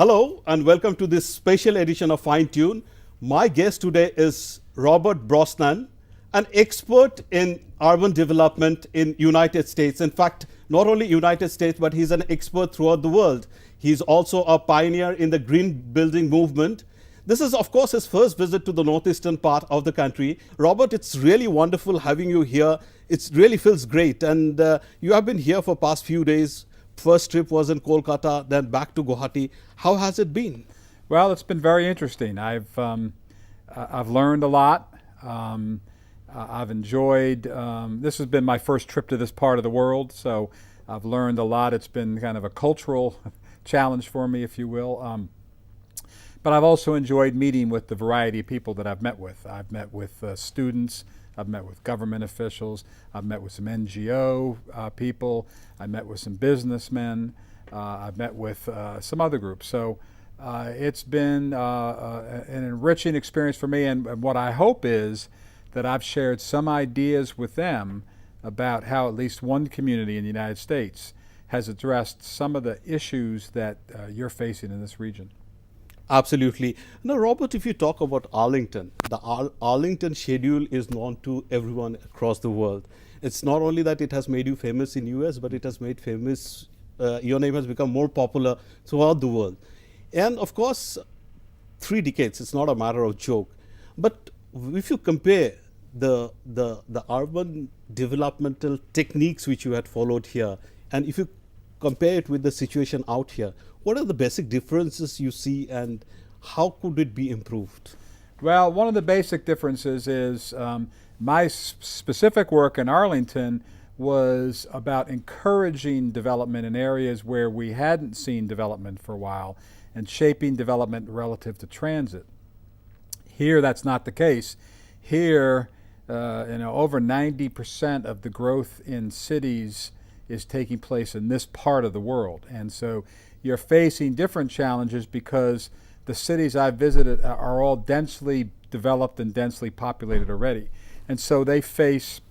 Hello and welcome to this special edition of Fine Tune. My guest today is Robert Bosnan, an expert in urban development in United States. In fact, not only United States, but he's an expert throughout the world. He's also a pioneer in the green building movement. This is, of course, his first visit to the northeastern part of the country. Robert, it's really wonderful having you here. It really feels great. And you have been here for past few days. First trip was in Kolkata, then back to Guwahati. How has it been? Well, it's been very interesting. I've learned a lot. I've enjoyed. This has been my first trip to this part of the world, so I've learned a lot. It's been kind of a cultural challenge for me, if you will. But I've also enjoyed meeting with the variety of people that I've met with. I've met with students. I've met with government officials. I've met with some NGO people. I met with some businessmen. I've met with some other groups. So it's been an enriching experience for me. And what I hope is that I've shared some ideas with them about how at least one community in the United States has addressed some of the issues that you're facing in this region. Absolutely. Now, Robert, if you talk about Arlington, the Arlington schedule is known to everyone across the world. It's not only that it has made you famous in US, but it has made famous, your name has become more popular throughout the world. And of course, 3 decades, it's not a matter of joke. But if you compare the urban developmental techniques which you had followed here, and if you compare it with the situation out here, what are the basic differences you see and how could it be improved? Well, one of the basic differences is my specific work in Arlington was about encouraging development in areas where we hadn't seen development for a while and shaping development relative to transit. Here, that's not the case. Here, over 90% of the growth in cities is taking place in this part of the world. And so you're facing different challenges because the cities I've visited are all densely developed and densely populated already. And so they face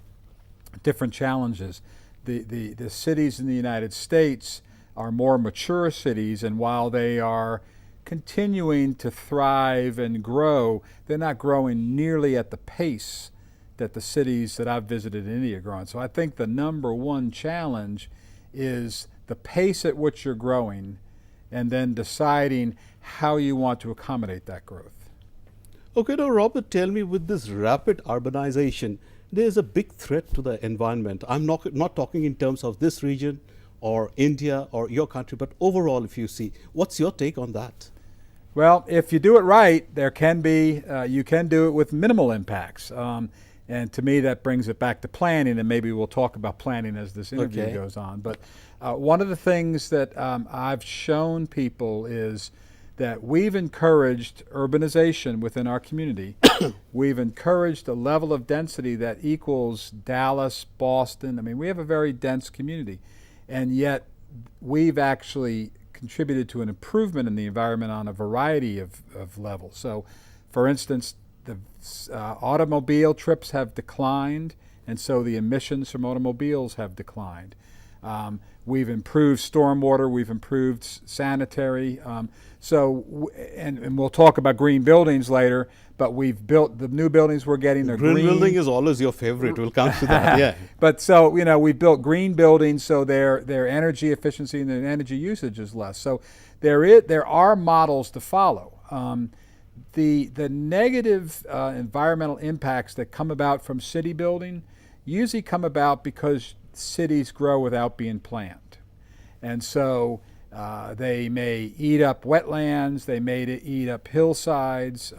different challenges. The cities in the United States are more mature cities, and while they are continuing to thrive and grow, they're not growing nearly at the pace that the cities that I've visited in India are growing. So I think the number one challenge is the pace at which you're growing and then deciding how you want to accommodate that growth. Okay, now Robert, tell me, with this rapid urbanization, there is a big threat to the environment. I'm not talking in terms of this region or India or your country, but overall, if you see, what's your take on that? Well, if you do it right, there can be, you can do it with minimal impacts. And to me, that brings it back to planning, and maybe we'll talk about planning as this interview goes on. But one of the things that I've shown people is that we've encouraged urbanization within our community. We've encouraged a level of density that equals Dallas, Boston. I mean, we have a very dense community, and yet we've actually contributed to an improvement in the environment on a variety of levels. So, for instance, the automobile trips have declined, and so the emissions from automobiles have declined. We've improved stormwater, we've improved sanitary. And we'll talk about green buildings later, but we've built the new buildings we're getting are green. Green building is always your favorite. We'll come to that. Yeah. But so, we built green buildings so their energy efficiency and their energy usage is less. So there are models to follow. The negative environmental impacts that come about from city building usually come about because cities grow without being planned. And so they may eat up wetlands, they may eat up hillsides,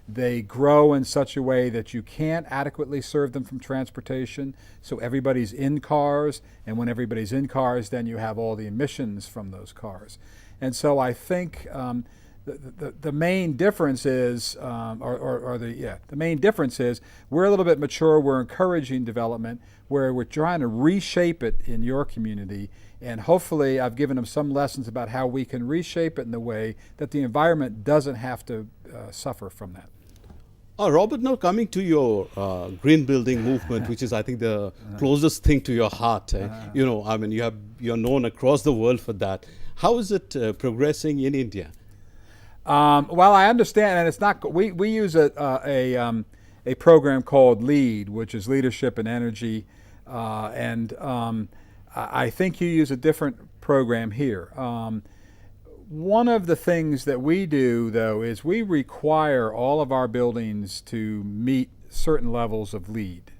they grow in such a way that you can't adequately serve them from transportation, so everybody's in cars, and when everybody's in cars, then you have all the emissions from those cars. And so I think the main difference is, the main difference is we're a little bit mature. We're encouraging development where we're trying to reshape it in your community, and hopefully I've given them some lessons about how we can reshape it in a way that the environment doesn't have to suffer from that. Robert, now coming to your green building movement, which is, I think, the closest thing to your heart. I mean, you're known across the world for that. How is it progressing in India? Well, I understand, and it's not. We use a program called LEAD, which is Leadership in Energy, and I think you use a different program here. One of the things that we do, though, is we require all of our buildings to meet certain levels of LEED.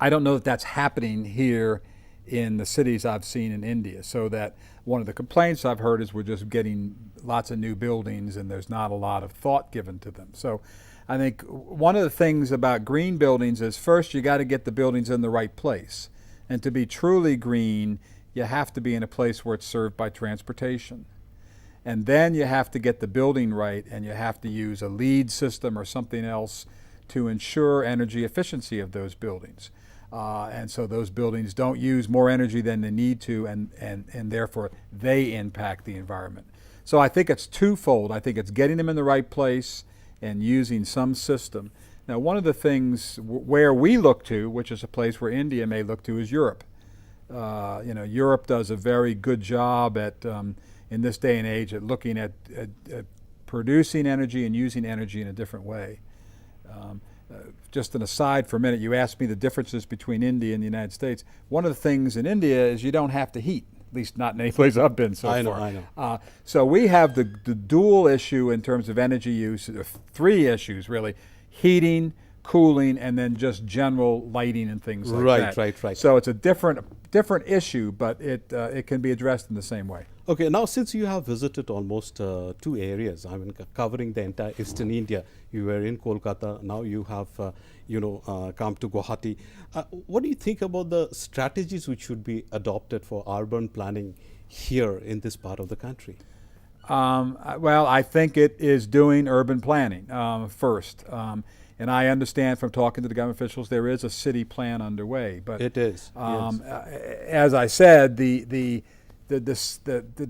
I don't know that that's happening here in the cities I've seen in India, so that one of the complaints I've heard is we're just getting lots of new buildings and there's not a lot of thought given to them. So I think one of the things about green buildings is, first, you got to get the buildings in the right place. And to be truly green, you have to be in a place where it's served by transportation. And then you have to get the building right, and you have to use a LEED system or something else to ensure energy efficiency of those buildings. And so those buildings don't use more energy than they need to, and therefore they impact the environment. So I think it's twofold. I think it's getting them in the right place and using some system. Now, one of the things where we look to, which is a place where India may look to, is Europe. Europe does a very good job at, in this day and age, at looking at producing energy and using energy in a different way. Just an aside for a minute, you asked me the differences between India and the United States. One of the things in India is you don't have to heat, at least not in any place I've been so far. I know. So we have the dual issue in terms of energy use, three issues really: heating, cooling, and then just general lighting and things like that. Right. So it's a different issue, but it can be addressed in the same way. Okay, now since you have visited almost 2 areas, I mean, covering the entire eastern India, you were in Kolkata, now you have, come to Guwahati. What do you think about the strategies which should be adopted for urban planning here in this part of the country? Well, I think it is doing urban planning first. And I understand from talking to the government officials there is a city plan underway. But it is. Yes. As I said, the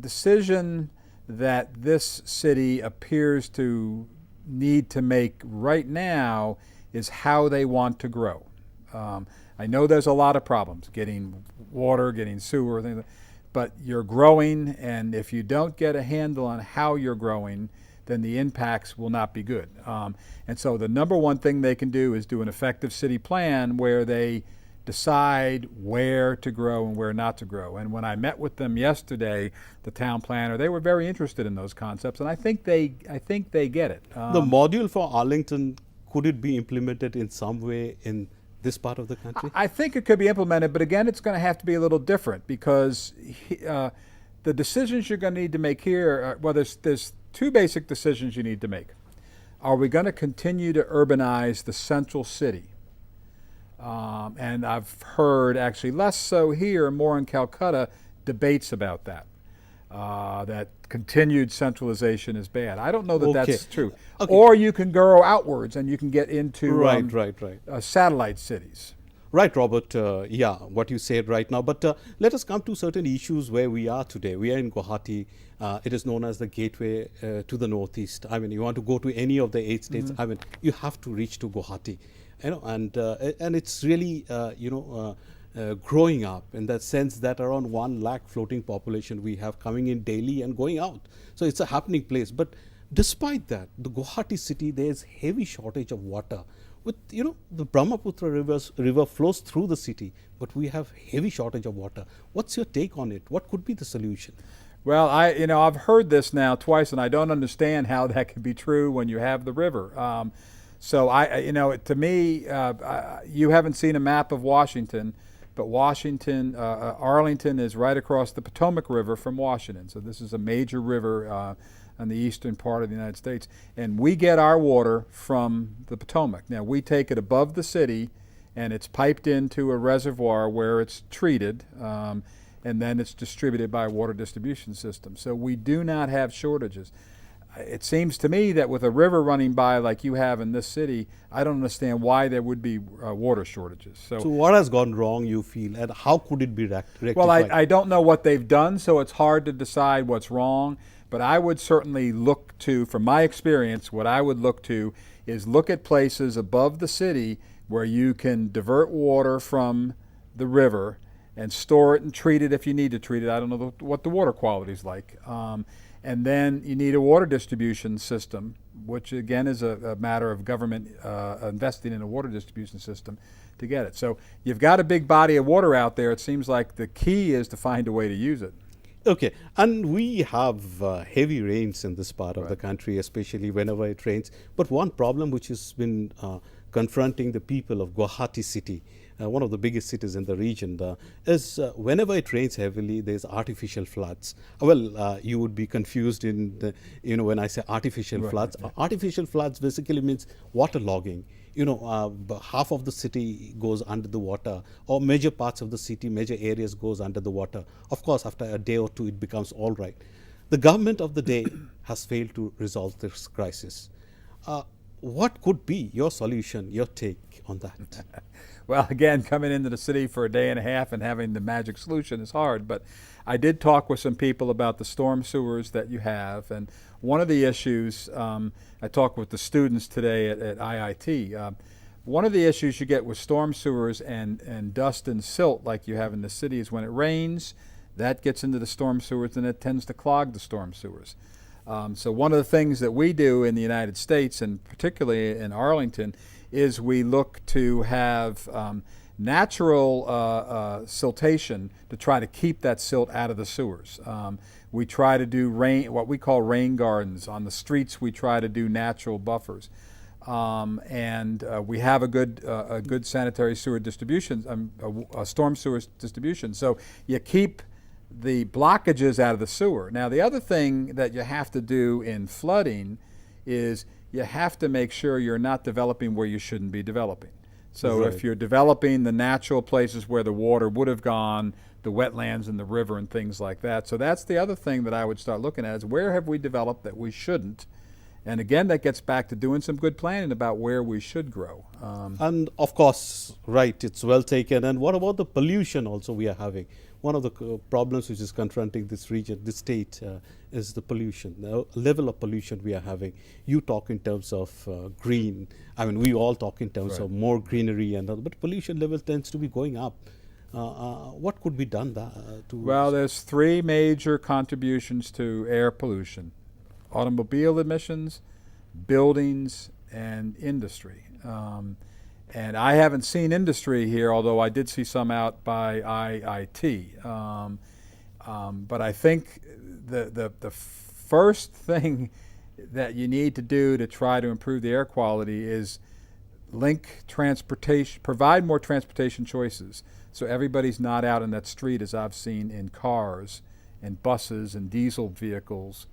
decision that this city appears to need to make right now is how they want to grow. I know there's a lot of problems, getting water, getting sewer, things like that, but you're growing, and if you don't get a handle on how you're growing, then the impacts will not be good. And so the number one thing they can do is do an effective city plan where they decide where to grow and where not to grow. And when I met with them yesterday, the town planner, they were very interested in those concepts, and I think they get it. The module for Arlington, could it be implemented in some way in this part of the country? I think it could be implemented, but again, it's going to have to be a little different, because the decisions you're going to need to make here, there's 2 basic decisions you need to make. Are we going to continue to urbanize the central city? And I've heard, actually less so here, more in Calcutta, debates about that. That continued centralization is bad. I don't know that that's true. Okay. Or you can grow outwards and you can get into right. Satellite cities. Right, Robert. What you said right now. But let us come to certain issues where we are today. We are in Guwahati. It is known as the gateway to the northeast. I mean, you want to go to any of the 8 states. I mean, you have to reach to Guwahati. And it's really growing up in that sense that around 1 lakh floating population we have coming in daily and going out. So it's a happening place. But despite that, the Guwahati city, there is heavy shortage of water. With the Brahmaputra river flows through the city, but we have heavy shortage of water. What's your take on it? What could be the solution? Well, I've heard this now twice, and I don't understand how that can be true when you have the river. To me, you haven't seen a map of Washington, but Arlington is right across the Potomac River from Washington. So this is a major river on the eastern part of the United States, and we get our water from the Potomac. Now, we take it above the city, and it's piped into a reservoir where it's treated, and then it's distributed by a water distribution system. So we do not have shortages. It seems to me that with a river running by like you have in this city, I don't understand why there would be water shortages. So what has gone wrong, you feel, and how could it be rectified? Well, I don't know what they've done, so it's hard to decide what's wrong. But I would certainly look to, from my experience, what I would look to is look at places above the city where you can divert water from the river and store it and treat it if you need to treat it. I don't know what the water quality is like. And then you need a water distribution system, which again is a matter of government investing in a water distribution system to get it. So you've got a big body of water out there. It seems like the key is to find a way to use it. Okay, and we have heavy rains in this part of the Right. country, especially whenever it rains. But one problem which has been confronting the people of Guwahati city, one of the biggest cities in the region, is whenever it rains heavily, there's artificial floods. You would be confused in the, when I say artificial Right, floods. yeah. Artificial floods basically means waterlogging. Half of the city goes under the water, or major parts of the city, major areas goes under the water. Of course, after a day or two, it becomes all right. The government of the day has failed to resolve this crisis. What could be your solution, your take on that? Well, again, coming into the city for a day and a half and having the magic solution is hard, but I did talk with some people about the storm sewers that you have, and one of the issues, I talked with the students today at IIT, one of the issues you get with storm sewers and dust and silt like you have in the city is when it rains, that gets into the storm sewers and it tends to clog the storm sewers. So one of the things that we do in the United States, and particularly in Arlington, is we look to have natural siltation to try to keep that silt out of the sewers. We try to do what we call rain gardens. On the streets, we try to do natural buffers. And we have a good sanitary sewer distribution, a storm sewer distribution. So you keep the blockages out of the sewer. Now, the other thing that you have to do in flooding is you have to make sure you're not developing where you shouldn't be developing. So Right. if you're developing the natural places where the water would have gone, the wetlands and the river and things like that. So that's the other thing that I would start looking at is where have we developed that we shouldn't? And again, that gets back to doing some good planning about where we should grow. And of course, right, it's well taken. And what about the pollution also we are having? One of the problems which is confronting this region, this state, is the pollution, the level of pollution we are having. You talk in terms of green. I mean, we all talk in terms Right. of more greenery and other, but pollution level tends to be going up. What could be done to? Well, there's three major contributions to air pollution: automobile emissions, buildings, and industry. And I haven't seen industry here, although I did see some out by IIT. But I think the first thing that you need to do to try to improve the air quality is link transportation, provide more transportation choices, so everybody's not out in that street, as I've seen, in cars and buses and diesel vehicles,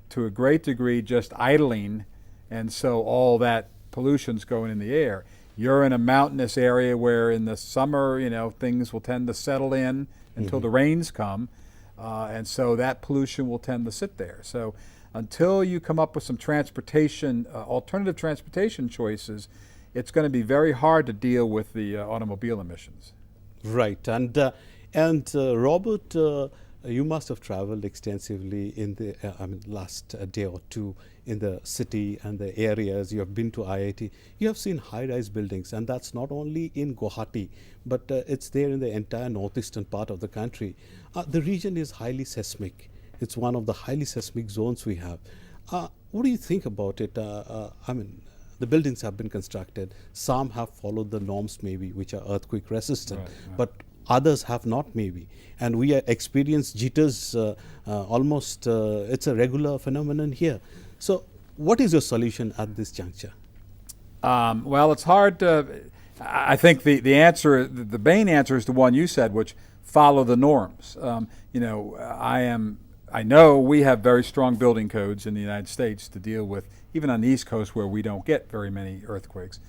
to a great degree just idling, and so all that pollution's going in the air. You're in a mountainous area where in the summer, things will tend to settle in until the rains come, and so that pollution will tend to sit there. So until you come up with some transportation, alternative transportation choices, it's going to be very hard to deal with the automobile emissions. Right, and Robert, you must have traveled extensively in the last day or two in the city and the areas. You have been to IIT. You have seen high-rise buildings, and that's not only in Guwahati, but it's there in the entire northeastern part of the country. The region is highly seismic. It's one of the highly seismic zones we have. What do you think about it? The buildings have been constructed. Some have followed the norms, maybe, which are earthquake resistant, Right. but others have not, maybe. And we experience jitters almost, it's a regular phenomenon here. So what is your solution at this juncture? Well, it's hard to. I think the answer, the main answer, is the one you said, which follow the norms. I know we have very strong building codes in the United States to deal with, even on the East Coast where we don't get very many earthquakes.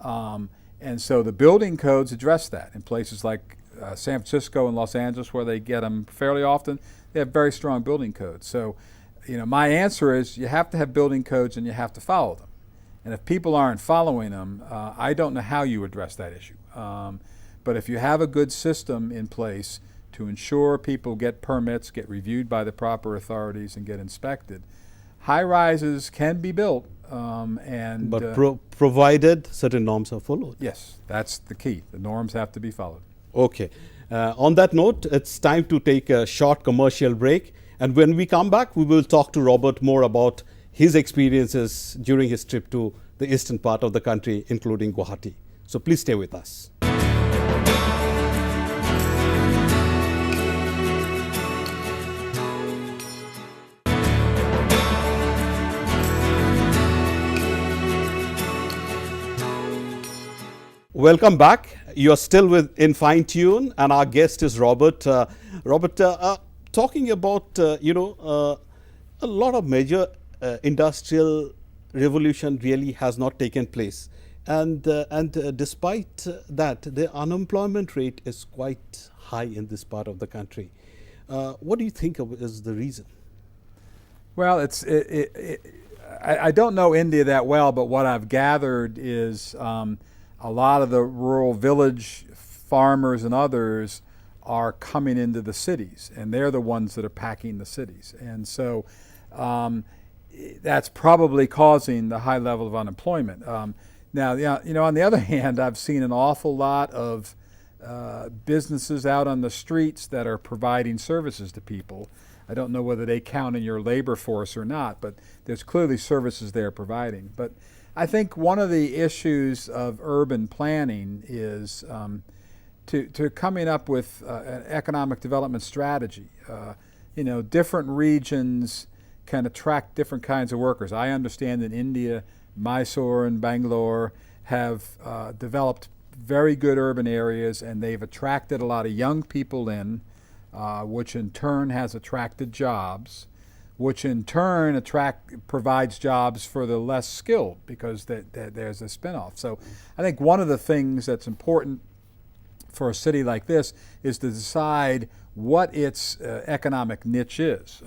And so the building codes address that. In places like San Francisco and Los Angeles, where they get them fairly often, they have very strong building codes. So, my answer is you have to have building codes and you have to follow them. And if people aren't following them, I don't know how you address that issue. But if you have a good system in place to ensure people get permits, get reviewed by the proper authorities, and get inspected, high rises can be built and But provided certain norms are followed. yes, that's the key. The norms have to be followed. Okay. On that note, it's time to take a short commercial break. And when we come back, we will talk to Robert more about his experiences during his trip to the eastern part of the country, including Guwahati. So please stay with us. Welcome back. You're still in Fine Tune, and our guest is Robert. Robert, talking about a lot of major industrial revolution really has not taken place, and despite that, the unemployment rate is quite high in this part of the country. What do you think is the reason? Well, I don't know India that well, but what I've gathered is a lot of the rural village farmers and others are coming into the cities, and they're the ones that are packing the cities. And so that's probably causing the high level of unemployment. Now, on the other hand, I've seen an awful lot of businesses out on the streets that are providing services to people. I don't know whether they count in your labor force or not, but there's clearly services they're providing. But I think one of the issues of urban planning is to coming up with an economic development strategy. Different regions can attract different kinds of workers. I understand in India, Mysore and Bangalore have developed very good urban areas, and they've attracted a lot of young people in, which in turn has attracted jobs, which in turn provides jobs for the less skilled, because there's a spinoff. So I think one of the things that's important for a city like this is to decide what its economic niche is.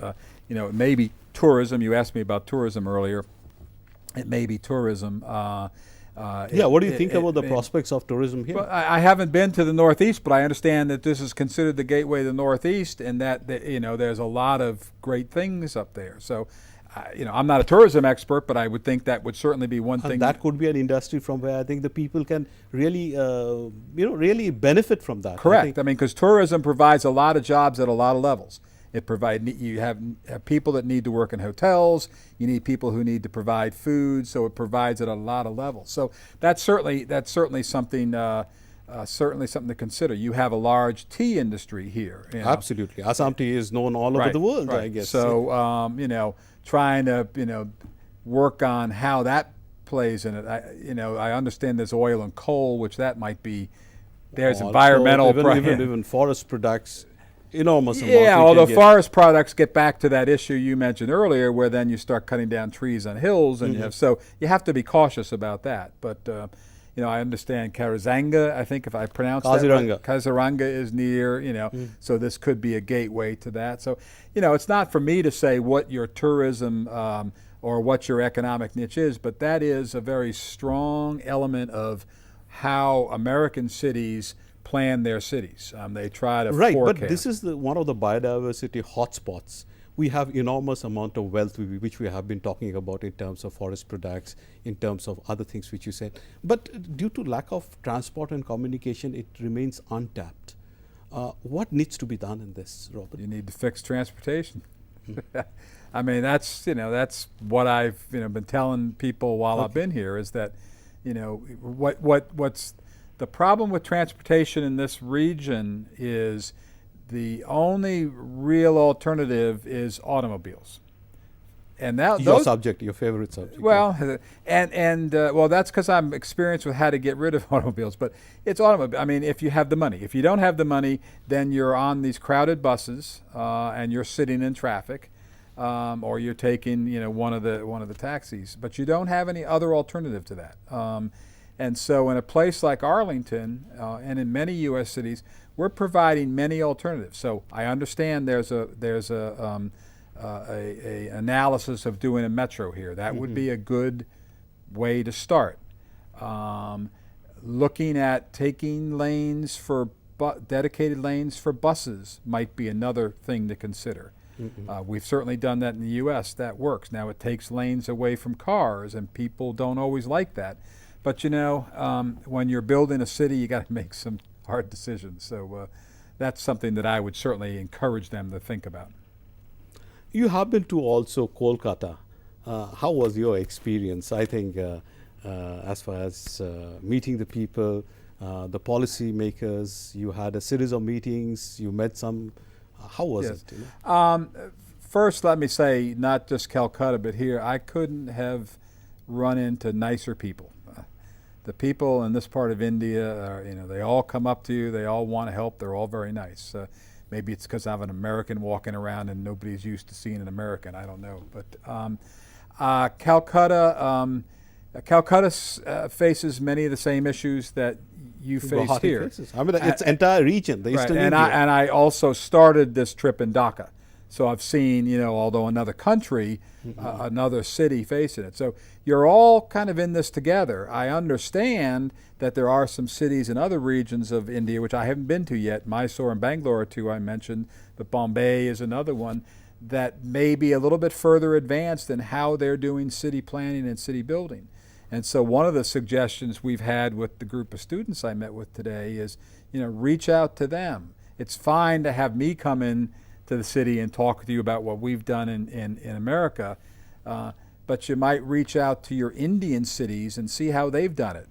It may be tourism. You asked me about tourism earlier. It may be tourism. What do you think about the prospects of tourism here? Well, I haven't been to the Northeast, but I understand that this is considered the gateway to the Northeast, and that there's a lot of great things up there. So, I'm not a tourism expert, but I would think that would certainly be one thing. That could be an industry from where I think the people can really, really benefit from that. Correct. Because tourism provides a lot of jobs at a lot of levels. You have people that need to work in hotels. You need people who need to provide food. So it provides at a lot of levels. So that's certainly something to consider. You have a large tea industry here. Absolutely, Assam tea is known all over the world. Right. I guess. So trying to work on how that plays in it. I understand there's oil and coal, which that might be. There's environmental even forest products. Enormous amount. Yeah, although forest products get back to that issue you mentioned earlier, where then you start cutting down trees on hills, and you have to be cautious about that. But I understand Karazanga. I think if I pronounce that right, Kaziranga is near. So this could be a gateway to that. So it's not for me to say what your tourism or what your economic niche is, but that is a very strong element of how American cities plan their cities. They try to forecast. But this is one of the biodiversity hotspots. We have enormous amount of wealth which we have been talking about in terms of forest products, in terms of other things which you said. But due to lack of transport and communication, it remains untapped. What needs to be done in this, Robert? You need to fix transportation. That's what I've been telling people while I've been here, is that what's the problem with transportation in this region is the only real alternative is automobiles. And that your favorite subject. Well, that's because I'm experienced with how to get rid of automobiles. But it's automobile. If you have the money. If you don't have the money, then you're on these crowded buses and you're sitting in traffic, or you're taking one of the taxis. But you don't have any other alternative to that. And so in a place like Arlington and in many U.S. cities, we're providing many alternatives. So I understand there's a analysis of doing a metro here. That would be a good way to start. Looking at taking lanes for dedicated lanes for buses might be another thing to consider. We've certainly done that in the U.S. That works. Now it takes lanes away from cars, and people don't always like that. But when you're building a city, you got to make some hard decisions. So that's something that I would certainly encourage them to think about. You have been to also Kolkata. How was your experience? I think as far as meeting the people, the policy makers, you had a series of meetings, you met some. How was Yes. it? First, let me say, not just Calcutta, but here, I couldn't have run into nicer people. The people in this part of India are, they all come up to you, they all want to help, they're all very nice. Maybe it's because I'm an American walking around and nobody's used to seeing an American, I don't know. But Calcutta faces many of the same issues that you face Guwahati here. faces. I mean, it's entire region, the Right, Eastern and India. I also started this trip in Dhaka. So I've seen, although another country, another city facing it. So you're all kind of in this together. I understand that there are some cities in other regions of India, which I haven't been to yet. Mysore and Bangalore are two I mentioned, but Bombay is another one that may be a little bit further advanced in how they're doing city planning and city building. And so one of the suggestions we've had with the group of students I met with today is, reach out to them. It's fine to have me come in to the city and talk with you about what we've done in America, but you might reach out to your Indian cities and see how they've done it.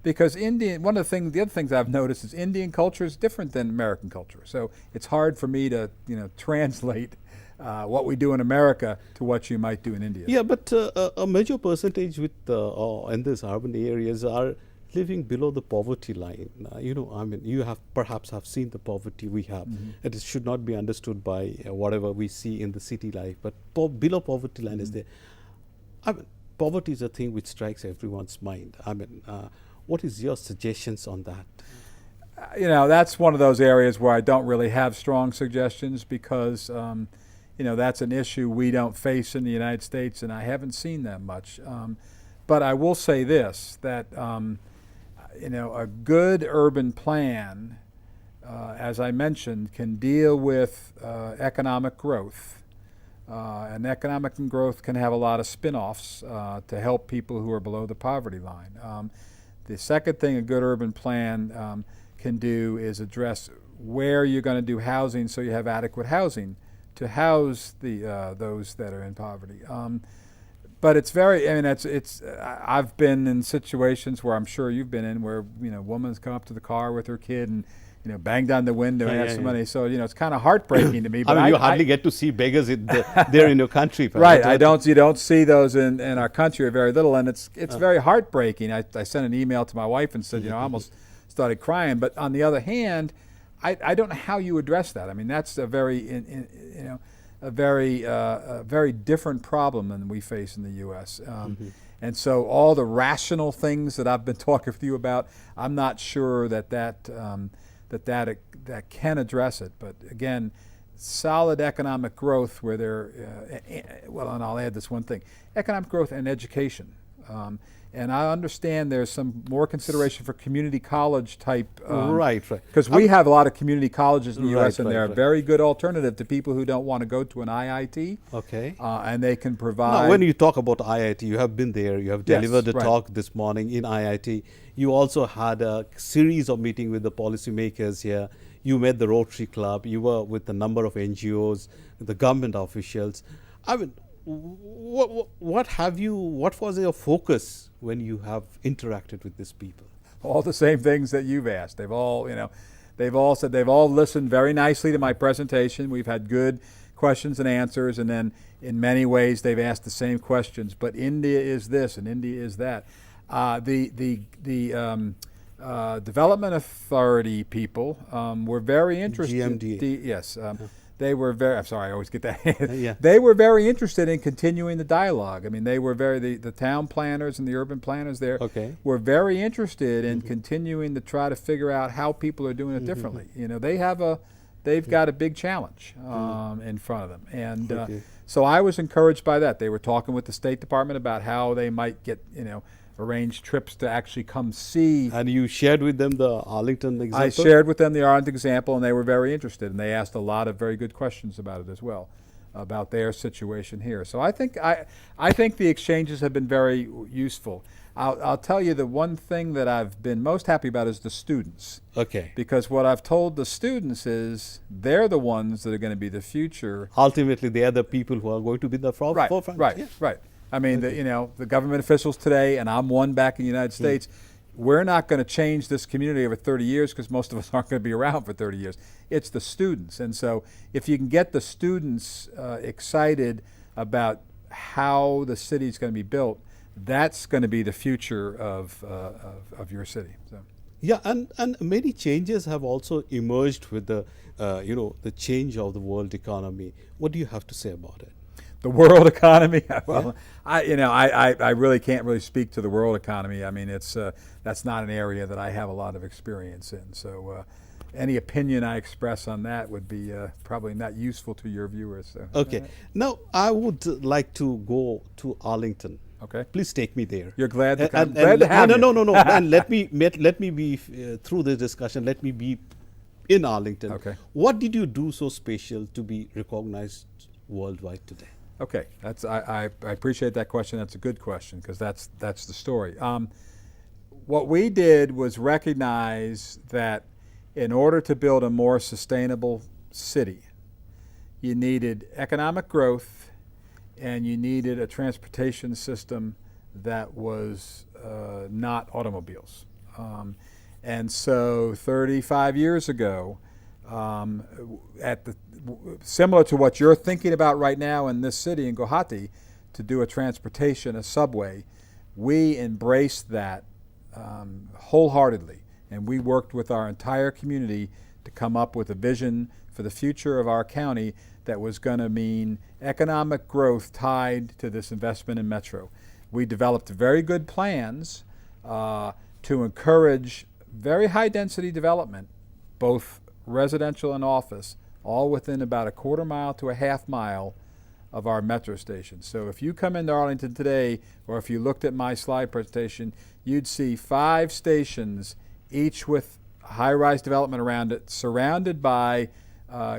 Because the other things I've noticed is Indian culture is different than American culture. So it's hard for me to, translate what we do in America to what you might do in India. Yeah, but a major percentage in these urban areas are living below the poverty line. You perhaps have seen the poverty we have. It should not be understood by whatever we see in the city life, but below poverty line is there. Poverty is a thing which strikes everyone's mind. What is your suggestions on that? That's one of those areas where I don't really have strong suggestions because, that's an issue we don't face in the United States, and I haven't seen that much. But I will say this, that a good urban plan, as I mentioned, can deal with economic growth. And economic growth can have a lot of spin-offs to help people who are below the poverty line. The second thing a good urban plan can do is address where you're going to do housing so you have adequate housing to house those that are in poverty. But it's I've been in situations where I'm sure you've been in where, women's come up to the car with her kid and, bang down the window and ask some money. So, it's kind of heartbreaking to me. But you hardly get to see beggars there in your country. Right. You don't see those in our country, or very little. And it's very heartbreaking. I sent an email to my wife and said, I almost started crying. But on the other hand, I don't know how you address that. I mean, that's a very, a very different problem than we face in the U.S. And so all the rational things that I've been talking with you about, I'm not sure that can address it. But again, solid economic growth where and I'll add this one thing, economic growth and education. And I understand there's some more consideration for community college type. Right. Because we have a lot of community colleges in the U.S. and they're right. a very good alternative to people who don't want to go to an IIT. Okay. And they can provide. Now, when you talk about IIT, you have been there. You have delivered a talk this morning in IIT. You also had a series of meetings with the policymakers here. You met the Rotary Club. You were with a number of NGOs, the government officials. What was your focus when you have interacted with these people? All the same things that you've asked. They've all said they've all listened very nicely to my presentation. We've had good questions and answers, and then in many ways they've asked the same questions. But India is this and India is that. The Development Authority people were very interested. GMDA. Yes. They were very, I'm sorry, I always get that. Yeah. They were very interested in continuing the dialogue. I mean, they were the town planners and the urban planners there were very interested in continuing to try to figure out how people are doing it differently. They've got a big challenge in front of them. And so I was encouraged by that. They were talking with the State Department about how they might get, arranged trips to actually come see. And you shared with them the Arlington example? I shared with them the Arlington example, and they were very interested, and they asked a lot of very good questions about it as well, about their situation here. So I think the exchanges have been very useful. I'll tell you the one thing that I've been most happy about is the students. Okay. Because what I've told the students is they're the ones that are going to be the future. Ultimately, they are the people who are going to be the forefront. Right, Yeah. right. I mean, the government officials today, and I'm one back in the United States, we're not going to change this community over 30 years because most of us aren't going to be around for 30 years. It's the students. And so if you can get the students excited about how the city is going to be built, that's going to be the future of your city. So. Yeah, and many changes have also emerged with the the change of the world economy. What do you have to say about it? The world economy. Well, I really can't really speak to the world economy. I mean, that's not an area that I have a lot of experience in. So, any opinion I express on that would be probably not useful to your viewers. So. Okay. Now, I would like to go to Arlington. Okay. Please take me there. You're glad to come. Glad to have you. No. And let me be through this discussion. Let me be in Arlington. Okay. What did you do so special to be recognized worldwide today? Okay, I appreciate that question. That's a good question because that's the story. What we did was recognize that in order to build a more sustainable city, you needed economic growth and you needed a transportation system that was not automobiles. And so 35 years ago, similar to what you're thinking about right now in this city in Guwahati, to do a transportation, a subway, we embraced that wholeheartedly, and we worked with our entire community to come up with a vision for the future of our county that was going to mean economic growth tied to this investment in Metro. We developed very good plans to encourage very high density development, both residential and office, all within about a quarter mile to a half mile of our metro station. So if you come into Arlington today, or if you looked at my slide presentation, you'd see 5 stations, each with high-rise development around it, surrounded by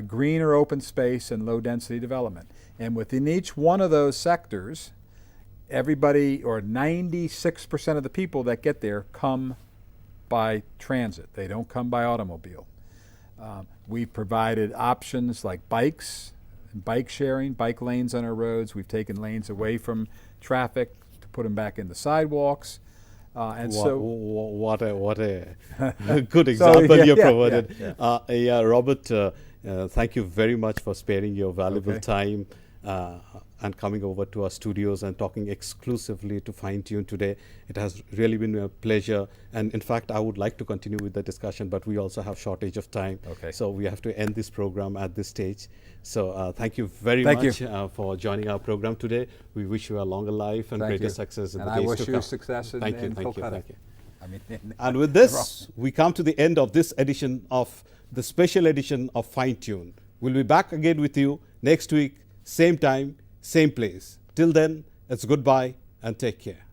green or open space and low-density development. And within each one of those sectors, everybody, or 96% of the people that get there, come by transit. They don't come by automobile. We've provided options like bikes, bike sharing, bike lanes on our roads. We've taken lanes away from traffic to put them back in the sidewalks. What a good example you provided. Yeah. Robert, thank you very much for sparing your valuable time and coming over to our studios and talking exclusively to Fine Tune today. It has really been a pleasure. And in fact, I would like to continue with the discussion, but we also have shortage of time. Okay. So we have to end this program at this stage. So thank you very much for joining our program today. We wish you a longer life and greater success in the days to come. And I wish you success in Kolkata. Thank you. And with this, we come to the end of this edition of the special edition of Fine Tune. We'll be back again with you next week, same time, same place. Till then, it's goodbye and take care.